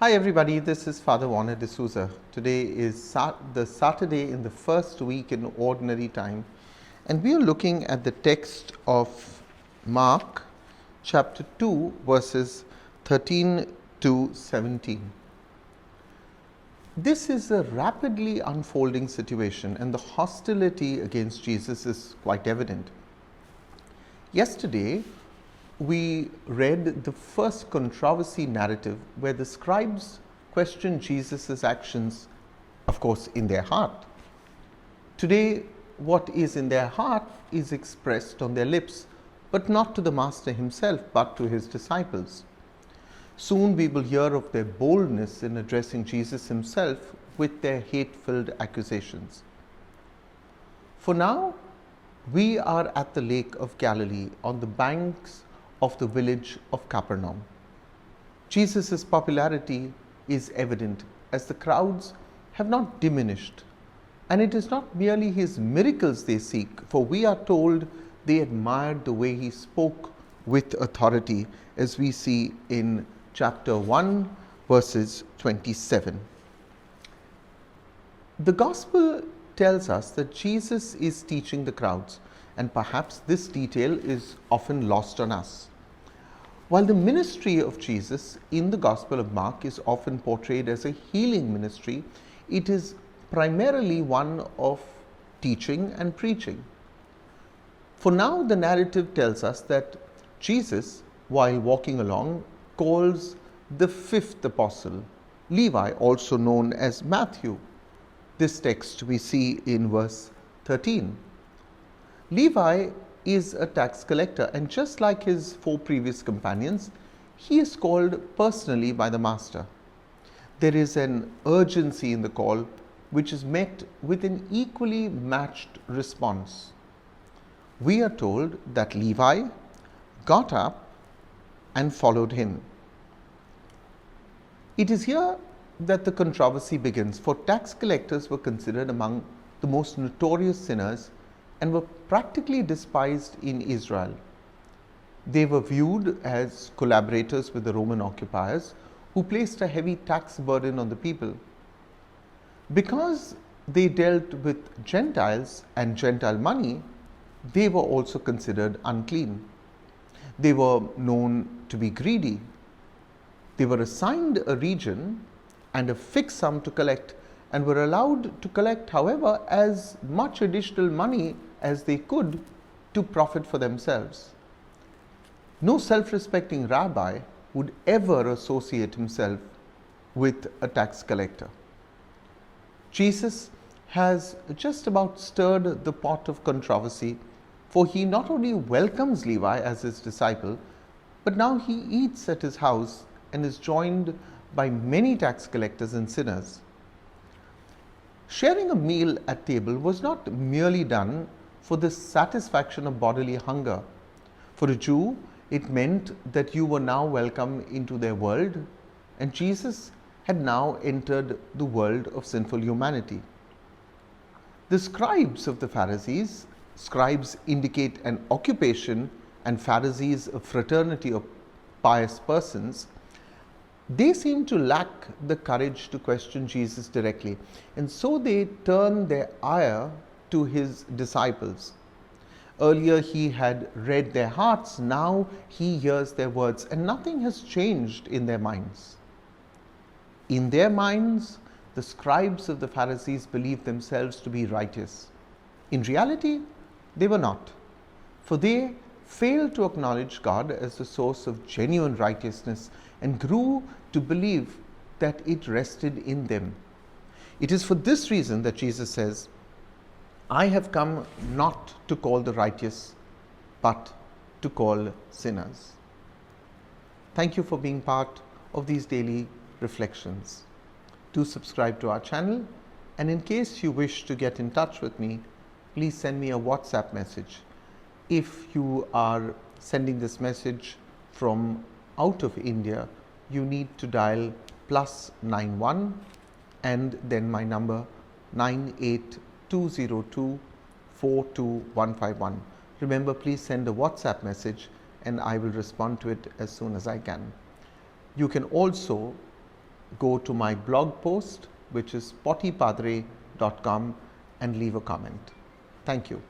Hi everybody, this is Father Warner D'Souza. Today is the Saturday in the first week in Ordinary Time, and we are looking at the text of Mark chapter 2 verses 13 to 17. This is a rapidly unfolding situation, and the hostility against Jesus is quite evident. Yesterday, we read the first controversy narrative where the scribes questioned Jesus' actions, of course, in their heart. Today, what is in their heart is expressed on their lips, but not to the Master himself, but to his disciples. Soon we will hear of their boldness in addressing Jesus himself with their hate-filled accusations. For now, we are at the Lake of Galilee on the banks of the village of Capernaum. Jesus' popularity is evident as the crowds have not diminished, and it is not merely his miracles they seek, for we are told they admired the way he spoke with authority, as we see in chapter 1 verses 27. The gospel tells us that Jesus is teaching the crowds, and perhaps this detail is often lost on us. While the ministry of Jesus in the Gospel of Mark is often portrayed as a healing ministry, it is primarily one of teaching and preaching. For now, the narrative tells us that Jesus, while walking along, calls the fifth apostle, Levi, also known as Matthew. This text we see in verse 13. Levi is a tax collector, and just like his four previous companions, he is called personally by the Master. There is an urgency in the call which is met with an equally matched response. We are told that Levi got up and followed him. It is here that the controversy begins, for tax collectors were considered among the most notorious sinners and were practically despised in Israel. They were viewed as collaborators with the Roman occupiers who placed a heavy tax burden on the people. Because they dealt with Gentiles and Gentile money, they were also considered unclean. They were known to be greedy. They were assigned a region and a fixed sum to collect, and were allowed to collect, however, as much additional money as they could to profit for themselves. No self-respecting rabbi would ever associate himself with a tax collector. Jesus has just about stirred the pot of controversy, for he not only welcomes Levi as his disciple, but now he eats at his house and is joined by many tax collectors and sinners. Sharing a meal at table was not merely done for the satisfaction of bodily hunger. For a Jew, it meant that you were now welcome into their world, and Jesus had now entered the world of sinful humanity. The scribes of the Pharisees, scribes indicate an occupation and Pharisees a fraternity of pious persons, they seem to lack the courage to question Jesus directly, and so they turn their ire to his disciples. Earlier he had read their hearts, now he hears their words, and nothing has changed in their minds. In their minds, the scribes of the Pharisees believed themselves to be righteous. In reality, they were not, for they failed to acknowledge God as the source of genuine righteousness and grew to believe that it rested in them. It is for this reason that Jesus says, I have come not to call the righteous, but to call sinners. Thank you for being part of these daily reflections. Do subscribe to our channel, and in case you wish to get in touch with me, please send me a WhatsApp message. If you are sending this message from out of India, you need to dial +91 and then my number 98202 42151. Remember, please send a WhatsApp message and I will respond to it as soon as I can. You can also go to my blog post, which is pottipadre.com, and leave a comment. Thank you.